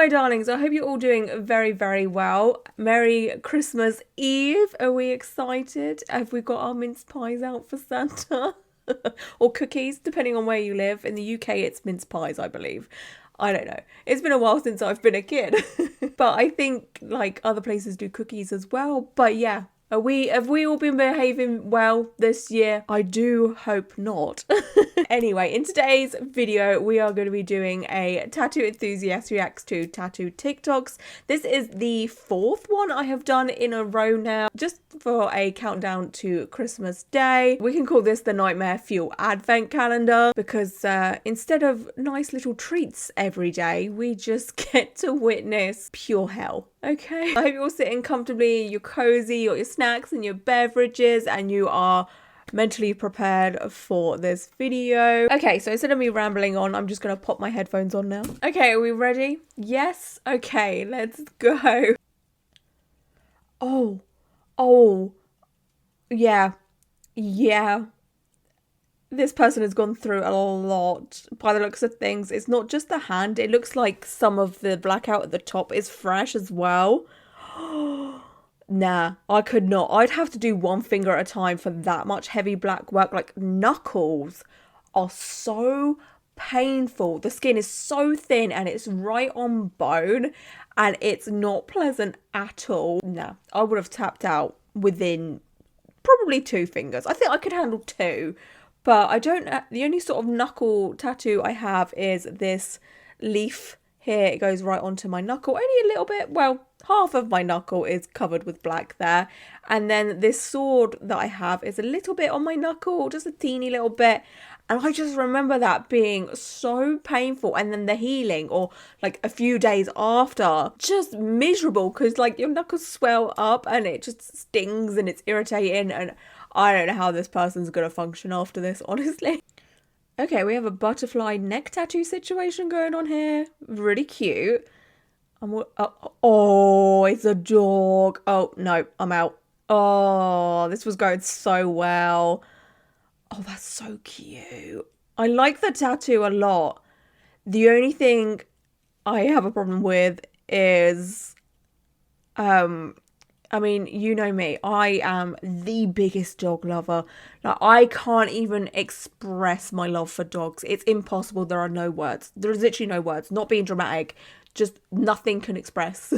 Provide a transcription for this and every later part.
my darlings, I hope you're all doing very, very well. Merry Christmas Eve. Are we excited? Have we got our mince pies out for Santa? Or cookies, depending on where you live. In the UK, it's mince pies, I believe. I don't know. It's been a while since I've been a kid. But I think like other places do cookies as well. But yeah. Have we all been behaving well this year? I do hope not. Anyway, in today's video, we are going to be doing a Tattoo Enthusiast reacts to tattoo TikToks. This is the fourth one I have done in a row now, just for a countdown to Christmas Day. We can call this the Nightmare Fuel Advent Calendar because instead of nice little treats every day, we just get to witness pure hell. Okay, I hope you're all sitting comfortably, you're cozy, you got your snacks and your beverages, and you are mentally prepared for this video. Okay, so instead of me rambling on, I'm just gonna pop my headphones on now. Okay, are we ready? Yes? Okay, let's go. Oh, yeah. This person has gone through a lot by the looks of things. It's not just the hand. It looks like some of the blackout at the top is fresh as well. Nah, I could not. I'd have to do one finger at a time for that much heavy black work. Like, knuckles are so painful. The skin is so thin and it's right on bone and it's not pleasant at all. Nah, I would have tapped out within probably 2 fingers. I think I could handle 2. But I don't, the only sort of knuckle tattoo I have is this leaf here. It goes right onto my knuckle, only a little bit. Well, half of my knuckle is covered with black there. And then this sword that I have is a little bit on my knuckle, just a teeny little bit. And I just remember that being so painful. And then the healing, or like a few days after, just miserable because like your knuckles swell up and it just stings and it's irritating. And I don't know how this person's gonna function after this, honestly. Okay, we have a butterfly neck tattoo situation going on here. Really cute. Oh, it's a dog. Oh, no, I'm out. Oh, this was going so well. Oh, that's so cute. I like the tattoo a lot. The only thing I have a problem with is, I mean, you know me, I am the biggest dog lover. Like, I can't even express my love for dogs. It's impossible. There are no words. There's literally no words. Not being dramatic. Just nothing can express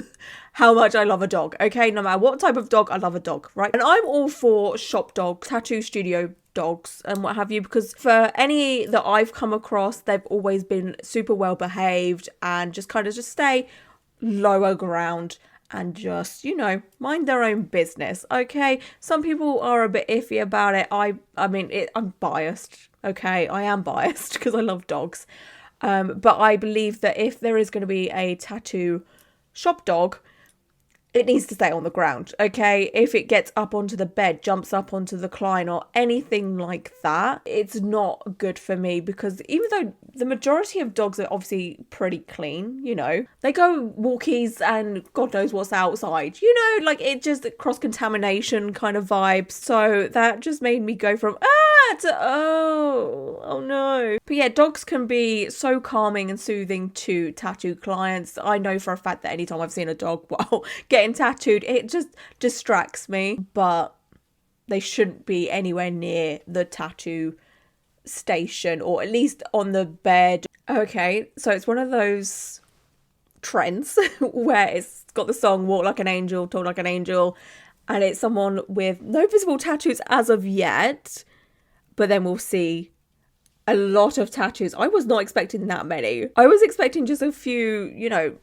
how much I love a dog. Okay, no matter what type of dog, I love a dog, right? And I'm all for shop dogs, tattoo studio dogs and what have you, because for any that I've come across, they've always been super well behaved and just kind of just stay lower ground and just, you know, mind their own business. Okay, some people are a bit iffy about it. I mean, I'm biased. Okay, I am biased because I love dogs. But I believe that if there is going to be a tattoo shop dog, it needs to stay on the ground, okay? If it gets up onto the bed, jumps up onto the recline or anything like that, it's not good for me, because even though the majority of dogs are obviously pretty clean, you know, they go walkies and God knows what's outside, you know, like it just cross-contamination kind of vibes. So that just made me go from to oh no. But yeah, dogs can be so calming and soothing to tattoo clients. I know for a fact that anytime I've seen a dog, well, getting tattooed, it just distracts me. But they shouldn't be anywhere near the tattoo station, or at least on the bed. Okay, so it's one of those trends where it's got the song Walk Like an Angel, Talk Like an Angel, and it's someone with no visible tattoos as of yet, but then we'll see a lot of tattoos. I was not expecting that many. I was expecting just a few, you know,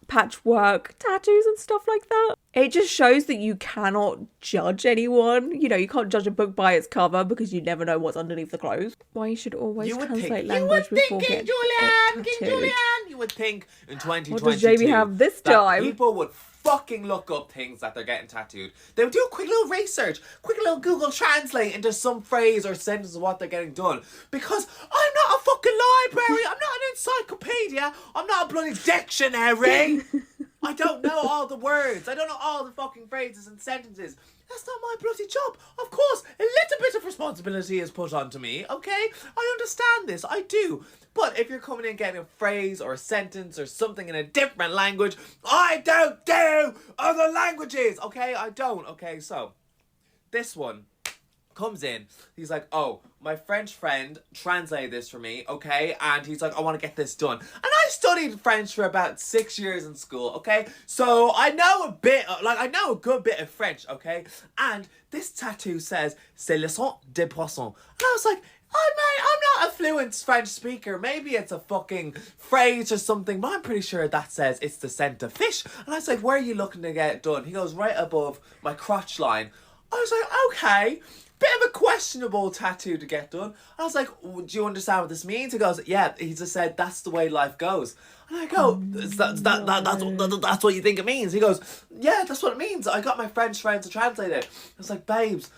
patchwork tattoos and stuff like that. It just shows that you cannot judge anyone. You know, you can't judge a book by its cover because you never know what's underneath the clothes. Why you should always translate language before getting tattooed. King Julian, you would think in 2022 what does JB have this time? People would fucking look up things that they're getting tattooed. They would do a quick little research, quick little Google Translate into some phrase or sentence of what they're getting done. Because I'm not a fucking library, I'm not an encyclopedia, I'm not a bloody dictionary. I don't know all the words. I don't know all the fucking phrases and sentences. That's not my bloody job. Of course, a little bit of responsibility is put onto me, okay? I understand this, I do. But if you're coming in getting a phrase or a sentence or something in a different language, I don't do other languages, okay? I don't, okay? So, this one comes in, he's like, oh, my French friend translated this for me, okay? And he's like, I want to get this done. And I studied French for about 6 years in school, okay? So I know a bit, I know a good bit of French, okay? And this tattoo says, c'est le sang des poissons. And I was like, oh mate, I'm not a fluent French speaker. Maybe it's a fucking phrase or something, but I'm pretty sure that says it's the scent of fish. And I was like, where are you looking to get it done? He goes, right above my crotch line. I was like, okay. Bit of a questionable tattoo to get done. I was like, do you understand what this means? He goes, yeah. He just said, that's the way life goes. And I go, that's what you think it means? He goes, yeah, that's what it means. I got my French friend to translate it. I was like, babes,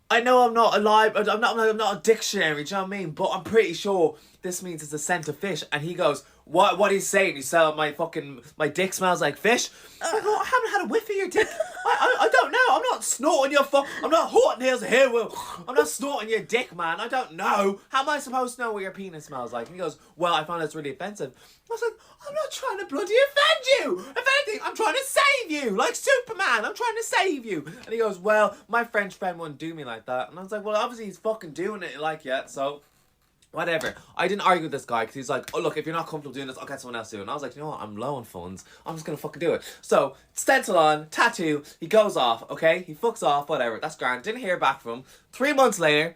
I know I'm not alive. I'm not a dictionary. Do you know what I mean? But I'm pretty sure this means it's a scent of fish. And he goes, what he's saying? You said my dick smells like fish. I go, I haven't had a whiff of your dick. I don't know. I'm not snorting your I'm not hot nails here, Will. I'm not snorting your dick, man. I don't know. How am I supposed to know what your penis smells like? And he goes, well, I found it's really offensive. I was like, I'm not trying to bloody offend you. If anything, I'm trying to save you. Like Superman, I'm trying to save you. And he goes, well, my French friend wouldn't do me like that. And I was like, well, obviously he's fucking doing it like yet, so whatever. I didn't argue with this guy because he's like, oh look, if you're not comfortable doing this, I'll get someone else to do it. And I was like, you know what, I'm low on funds, I'm just gonna fucking do it. So stencil on, tattoo, he goes off, okay, he fucks off, whatever, that's grand. Didn't hear back from him. 3 months later,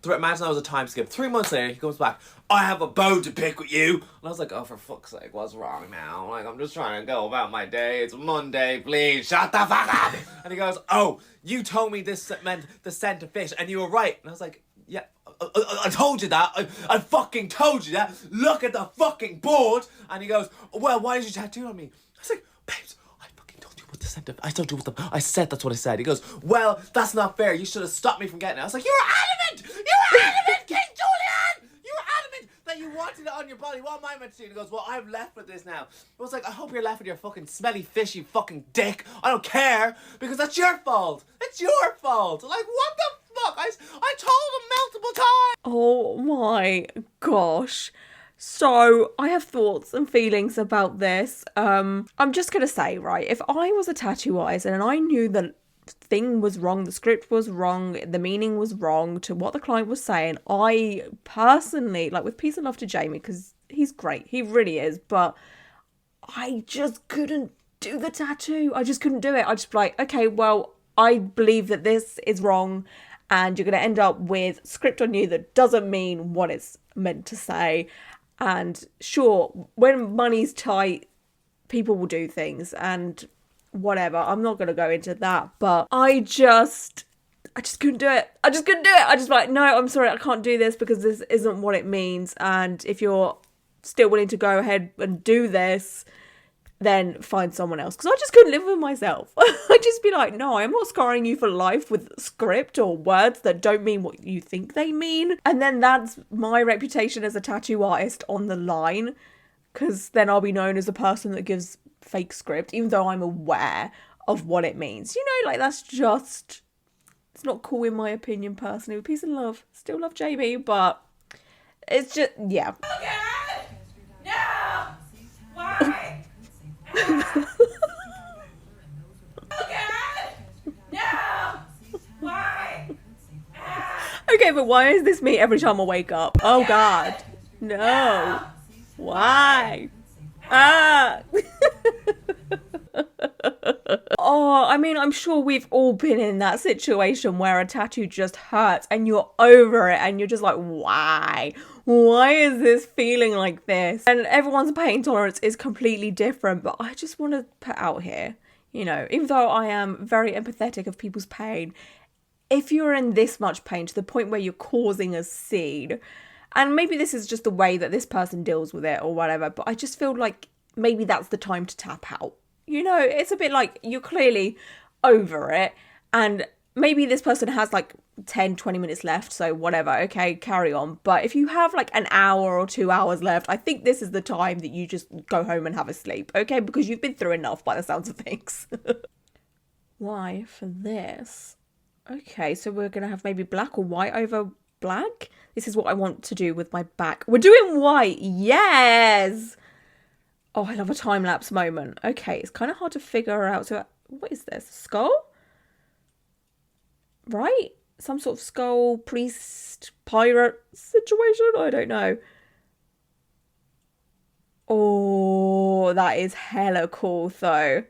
imagine that was a time skip. 3 months later, he comes back, I have a bone to pick with you. And I was like, oh, for fuck's sake, what's wrong now? Like, I'm just trying to go about my day. It's Monday, please, shut the fuck up. And he goes, oh, you told me this meant the scent of fish, and you were right. And I was like, yeah, I told you that. I fucking told you that. Look at the fucking board. And he goes, well, why did you tattoo on me? I was like, babes, I fucking told you what the scent of... I told you what the... I said that's what I said. He goes, well, that's not fair. You should have stopped me from getting it. I was like, you were adamant! You were adamant, King Julian! You were adamant that you wanted it on your body. What am I meant to do? And he goes, well, I'm left with this now. I was like, I hope you're left with your fucking smelly fish, you fucking dick. I don't care, because that's your fault. It's your fault. Like, what the fuck? I told him multiple times. Oh my gosh. So I have thoughts and feelings about this. I'm just gonna say, right, if I was a tattoo artist and I knew the thing was wrong, the script was wrong, the meaning was wrong to what the client was saying, I personally, like, with peace and love to Jamie, because he's great, he really is, but I just couldn't do the tattoo. I just couldn't do it. I'd just be like, okay, well, I believe that this is wrong, and you're going to end up with script on you that doesn't mean what it's meant to say. And sure, when money's tight, people will do things and whatever. I'm not going to go into that, but I just couldn't do it. I just couldn't do it. I just like, no, I'm sorry, I can't do this because this isn't what it means. And if you're still willing to go ahead and do this, then find someone else, because I just couldn't live with myself. I'd just be like, no, I'm not scarring you for life with script or words that don't mean what you think they mean. And then that's my reputation as a tattoo artist on the line, because then I'll be known as a person that gives fake script, even though I'm aware of what it means. You know, like, that's just, it's not cool in my opinion personally. With peace and love, still love Jamie, but it's just, yeah. Okay. No. Why? Okay, but why is this me every time I wake up? Oh God, no. Why? Ah. Oh, I mean, I'm sure we've all been in that situation where a tattoo just hurts and you're over it and you're just like, why? Why is this feeling like this? And everyone's pain tolerance is completely different, but I just want to put out here, you know, even though I am very empathetic of people's pain, if you're in this much pain to the point where you're causing a scene, and maybe this is just the way that this person deals with it or whatever, but I just feel like maybe that's the time to tap out. You know, it's a bit like you're clearly over it, and maybe this person has like 10, 20 minutes left, so whatever, okay, carry on. But if you have like an hour or 2 hours left, I think this is the time that you just go home and have a sleep, okay? Because you've been through enough by the sounds of things. Why for this? Okay, so we're going to have maybe black or white over black. This is what I want to do with my back. We're doing white. Yes. Oh, I love a time-lapse moment. Okay, it's kind of hard to figure out. So what is this? Skull? Right? Some sort of skull, priest, pirate situation? I don't know. Oh, that is hella cool though.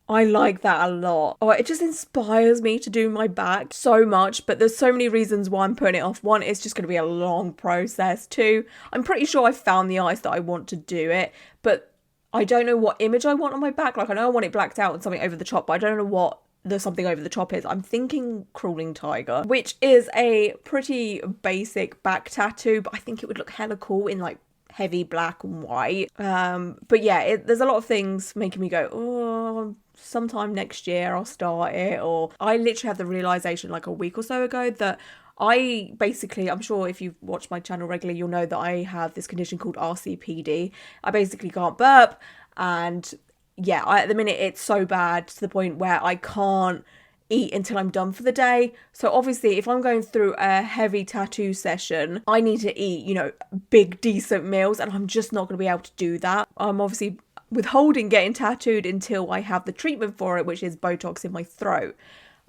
I like that a lot. Oh, it just inspires me to do my back so much, but there's so many reasons why I'm putting it off. One, it's just going to be a long process. Two, I'm pretty sure I found the eyes that I want to do it, but I don't know what image I want on my back. Like, I know I want it blacked out and something over the top, but I don't know what the something over the top is. I'm thinking crawling tiger, which is a pretty basic back tattoo, but I think it would look hella cool in like heavy black and white. But yeah, there's a lot of things making me go, oh, sometime next year I'll start it. Or I literally had the realization like a week or so ago that I'm sure if you've watched my channel regularly, you'll know that I have this condition called RCPD. I basically can't burp, and yeah, at the minute it's so bad to the point where I can't eat until I'm done for the day. So obviously if I'm going through a heavy tattoo session, I need to eat, big decent meals, and I'm just not going to be able to do that. I'm obviously withholding getting tattooed until I have the treatment for it, which is Botox in my throat.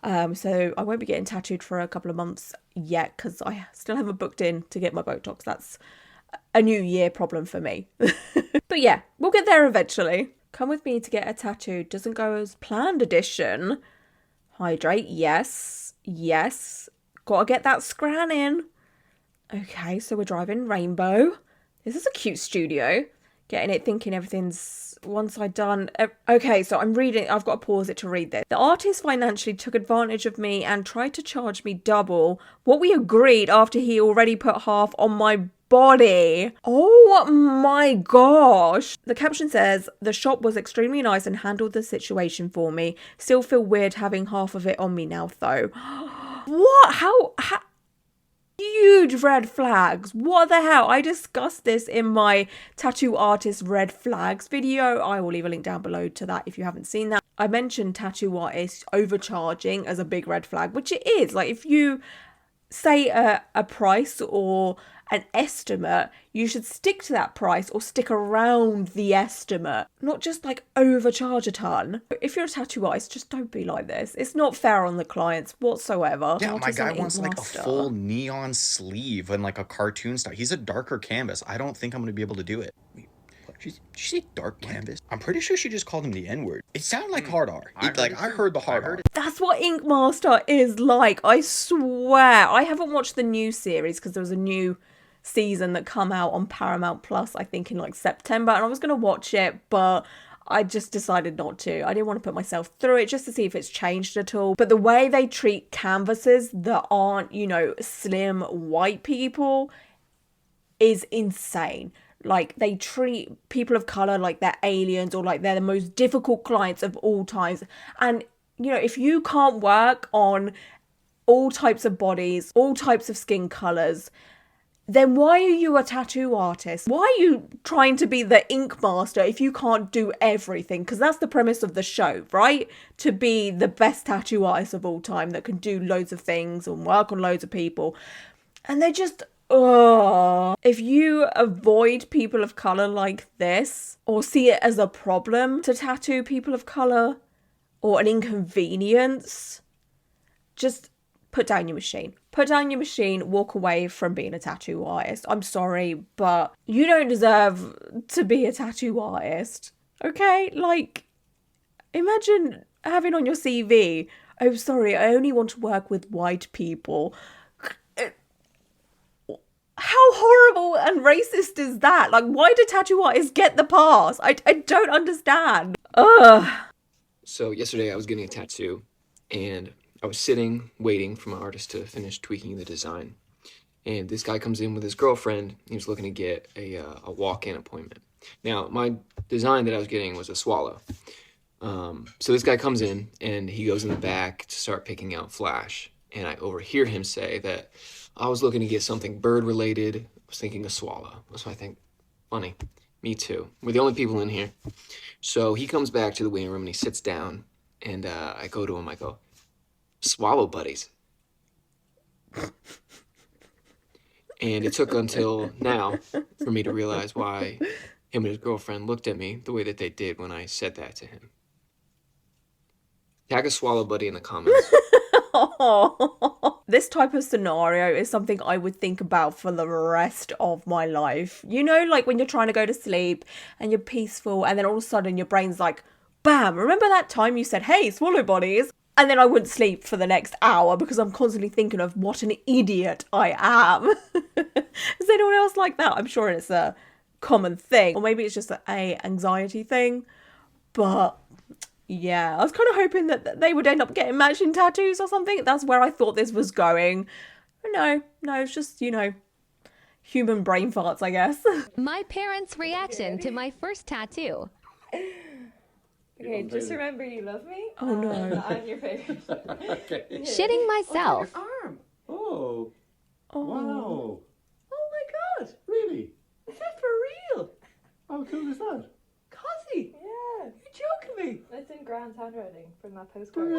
So I won't be getting tattooed for a couple of months yet because I still haven't booked in to get my Botox. That's a new year problem for me. But yeah, we'll get there eventually. Come with me to get a tattoo. Doesn't go as planned edition. Hydrate, yes. Gotta get that scran in. Okay, so we're driving Rainbow. This is a cute studio. Getting it, thinking everything's one side done. Okay, so I'm reading. I've got to pause it to read this. The artist financially took advantage of me and tried to charge me double what we agreed after he already put half on my body. Oh my gosh. The caption says, the shop was extremely nice and handled the situation for me. Still feel weird having half of it on me now though. What? How? Huge red flags. What the hell? I discussed this in my tattoo artist red flags video. I will leave a link down below to that if you haven't seen that. I mentioned tattoo artists overcharging as a big red flag, which it is. Like, if you say a price or an estimate, you should stick to that price or stick around the estimate, not just like overcharge a ton. If you're a tattoo artist, just don't be like this. It's not fair on the clients whatsoever. Yeah, my guy wants like a full neon sleeve and like a cartoon style. He's a darker canvas. I don't think I'm gonna be able to do it. Wait, did you say dark canvas? I'm pretty sure she just called him the N-word. It sounded like hard R. I heard the hard R. That's what Ink Master is like. I swear. I haven't watched the new series because there was a new season that come out on Paramount Plus, I think in like September, and I was going to watch it, but I just decided not to. I didn't want to put myself through it just to see if it's changed at all. But the way they treat canvases that aren't, slim white people is insane. Like, they treat people of color like they're aliens or like they're the most difficult clients of all times. And, if you can't work on all types of bodies, all types of skin colors, then why are you a tattoo artist? Why are you trying to be the ink master if you can't do everything? Because that's the premise of the show, right? To be the best tattoo artist of all time that can do loads of things and work on loads of people. And they just, if you avoid people of color like this, or see it as a problem to tattoo people of color, or an inconvenience, just put down your machine. Put down your machine, walk away from being a tattoo artist. I'm sorry, but you don't deserve to be a tattoo artist. Okay? Like, imagine having on your CV, oh, sorry, I only want to work with white people. How horrible and racist is that? Like, why do tattoo artists get the pass? I don't understand. Ugh. So yesterday I was getting a tattoo, and I was sitting, waiting for my artist to finish tweaking the design. And this guy comes in with his girlfriend. He was looking to get a walk-in appointment. Now, my design that I was getting was a swallow. So this guy comes in and he goes in the back to start picking out Flash. And I overhear him say that I was looking to get something bird related. I was thinking a swallow. So I think, funny, me too. We're the only people in here. So he comes back to the waiting room and he sits down. And I go to him, I go, swallow buddies. And it took until now for me to realize why him and his girlfriend looked at me the way that they did when I said that to him. Tag a swallow buddy in the comments. This type of scenario is something I would think about for the rest of my life. You know, like when you're trying to go to sleep and you're peaceful and then all of a sudden your brain's like, bam, remember that time you said, hey, swallow bodies? And then I wouldn't sleep for the next hour because I'm constantly thinking of what an idiot I am. Is anyone else like that? I'm sure it's a common thing. Or maybe it's just a anxiety thing. But yeah, I was kind of hoping that they would end up getting matching tattoos or something. That's where I thought this was going. But no, it's just, you know, human brain farts, I guess. My parents' reaction to my first tattoo. Okay, just remember you love me. Oh no. I'm your favorite. Okay. Shitting myself. Arm. Oh. Wow. Oh my god. Really? Is that for real? How cool is that? Cosy. Yeah. You're joking me. It's in Grant's handwriting from that postcard.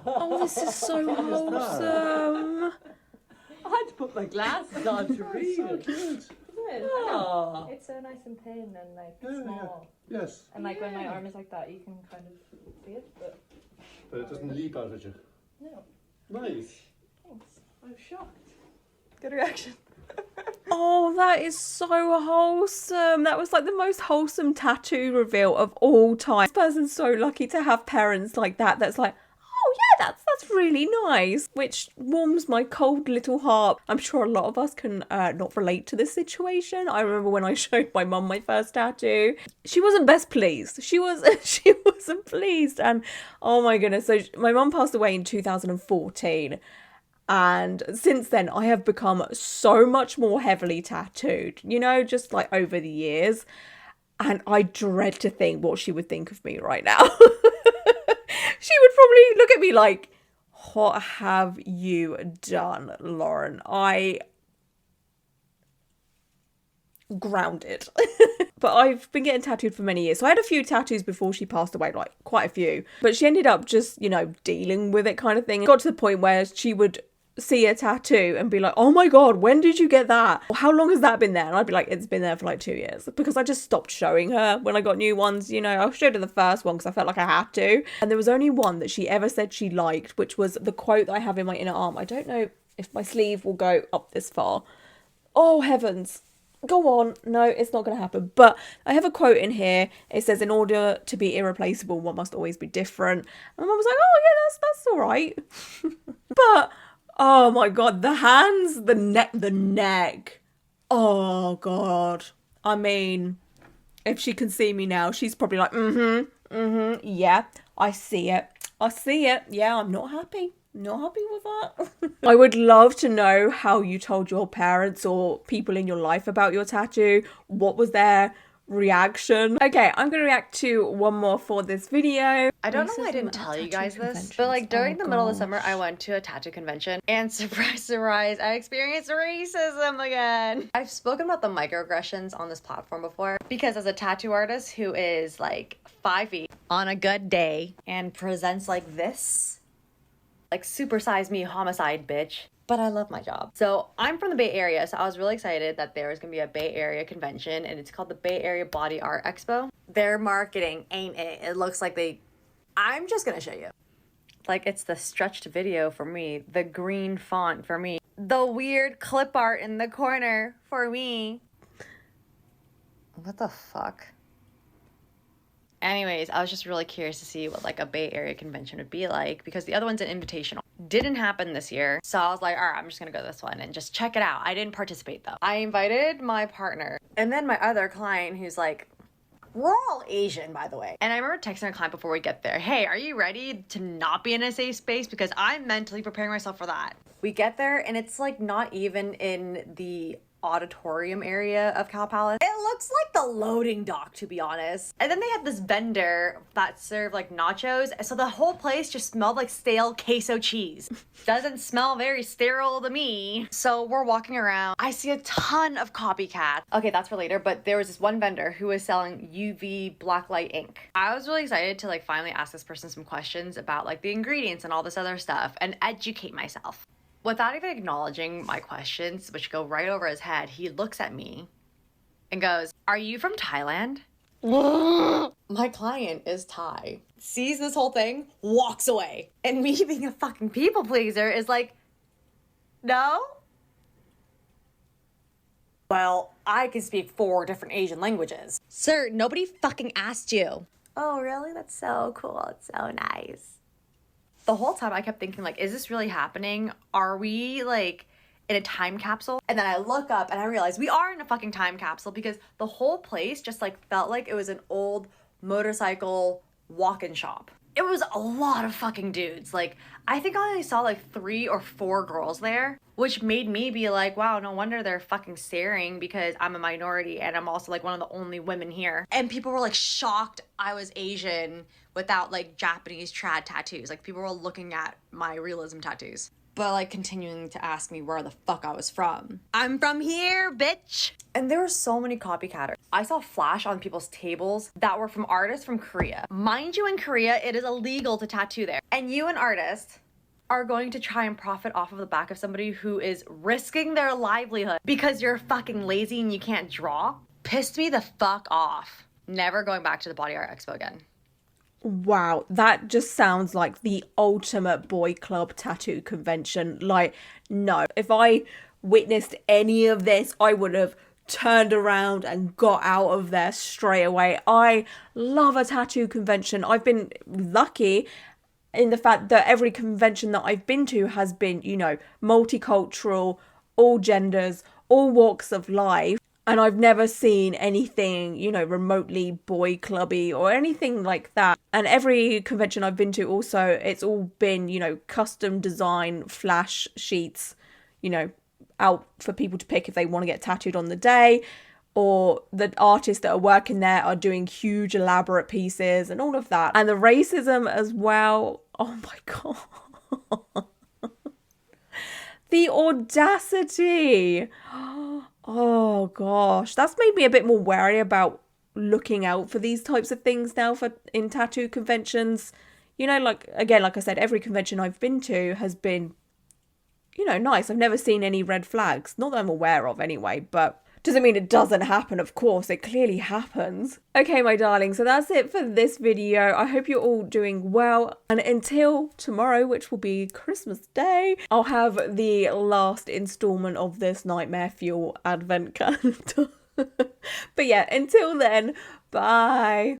Oh, this is so wholesome. I had to put my glasses on to read So it. cute. Aw. It's so nice and thin and like Yeah, small. yeah. Yes. And like when my arm is like that, you can kind of see it. But it doesn't leap out at you. No. Nice. Thanks. I'm shocked. Good reaction. Oh, that is so wholesome. That was like the most wholesome tattoo reveal of all time. This person's so lucky to have parents like that. That's like, oh yeah, that's really nice. Which warms my cold little heart. I'm sure a lot of us can not relate to this situation. I remember when I showed my mum my first tattoo. She wasn't best pleased. She wasn't pleased. And oh my goodness. So my mum passed away in 2014. And since then, I have become so much more heavily tattooed, you know, just like over the years. And I dread to think what she would think of me right now. She would probably look at me like, what have you done, Lauren? Grounded. But I've been getting tattooed for many years. So I had a few tattoos before she passed away, like quite a few. But she ended up just, you know, dealing with it kind of thing. It got to the point where she would see a tattoo and be like, oh my god, when did you get that? Or how long has that been there? And I'd be like, it's been there for like 2 years, because I just stopped showing her when I got new ones. You know, I showed her the first one because I felt like I had to, and there was only one that she ever said she liked, which was the quote that I have in my inner arm. I don't know if my sleeve will go up this far. Oh heavens, go on. No, it's not going to happen. But I have a quote in here. It says, in order to be irreplaceable, one must always be different. And my mum was like, oh yeah, that's all right. But oh my god, the hands, the neck. Oh god. I mean, if she can see me now, she's probably like, yeah, I see it. Yeah, I'm not happy. Not happy with that. I would love to know how you told your parents or people in your life about your tattoo. What was their reaction? Okay, I'm gonna react to one more for this video. I don't know why I didn't tell you guys this, but like during the middle of the summer, I went to a tattoo convention and surprise, surprise, I experienced racism again. I've spoken about the microaggressions on this platform before because as a tattoo artist who is like 5 feet on a good day and presents like this, like supersize me homicide bitch, but I love my job. So I'm from the Bay Area, so I was really excited that there was gonna be a Bay Area convention, and it's called the Bay Area Body Art Expo. Their marketing ain't it. It looks like I'm just gonna show you. Like it's the stretched video for me, the green font for me, the weird clip art in the corner for me. What the fuck? Anyways, I was just really curious to see what like a Bay Area convention would be like, because the other one's an invitational. Didn't happen this year. So I was like, all right, I'm just gonna go to this one and just check it out. I didn't participate though. I invited my partner and then my other client who's like, we're all Asian, by the way. And I remember texting a client before we get there, hey, are you ready to not be in a safe space? Because I'm mentally preparing myself for that. We get there and it's like not even in the auditorium area of Cal Palace. It looks like the loading dock, to be honest. And then they had this vendor that served like nachos. So the whole place just smelled like stale queso cheese. Doesn't smell very sterile to me. So we're walking around. I see a ton of copycats. Okay, that's for later, but there was this one vendor who was selling UV blacklight ink. I was really excited to like finally ask this person some questions about like the ingredients and all this other stuff and educate myself. Without even acknowledging my questions, which go right over his head, he looks at me and goes, "Are you from Thailand?" My client is Thai. Sees this whole thing, walks away. And me being a fucking people pleaser is like, no? Well, I can speak 4 different Asian languages. Sir, nobody fucking asked you. Oh, really? That's so cool. It's so nice. The whole time I kept thinking, like, is this really happening? Are we, like, in a time capsule? And then I look up and I realize we are in a fucking time capsule because the whole place just, like, felt like it was an old motorcycle walk-in shop. It was a lot of fucking dudes. Like, I think I only saw, like, 3 or 4 girls there, which made me be like, wow, no wonder they're fucking staring because I'm a minority and I'm also, like, one of the only women here. And people were, like, shocked I was Asian without like Japanese trad tattoos. Like people were looking at my realism tattoos, but like continuing to ask me where the fuck I was from. I'm from here, bitch. And there were so many copycatters. I saw flash on people's tables that were from artists from Korea. Mind you, in Korea, it is illegal to tattoo there. And you, an artist, are going to try and profit off of the back of somebody who is risking their livelihood because you're fucking lazy and you can't draw? Pissed me the fuck off. Never going back to the Body Art Expo again. Wow, that just sounds like the ultimate boy club tattoo convention. Like, no, if I witnessed any of this, I would have turned around and got out of there straight away. I love a tattoo convention. I've been lucky in the fact that every convention that I've been to has been, you know, multicultural, all genders, all walks of life. And I've never seen anything, you know, remotely boy clubby or anything like that. And every convention I've been to also, it's all been, you know, custom design flash sheets, you know, out for people to pick if they want to get tattooed on the day. Or the artists that are working there are doing huge elaborate pieces and all of that. And the racism as well. Oh my God. The audacity. Oh gosh, that's made me a bit more wary about looking out for these types of things now in tattoo conventions. You know, like, again, like I said, every convention I've been to has been, you know, nice. I've never seen any red flags. Not that I'm aware of anyway, but doesn't mean it doesn't happen, of course. It clearly happens. Okay, my darling, so that's it for this video. I hope you're all doing well. And until tomorrow, which will be Christmas Day, I'll have the last installment of this Nightmare Fuel advent calendar. But yeah, until then, bye.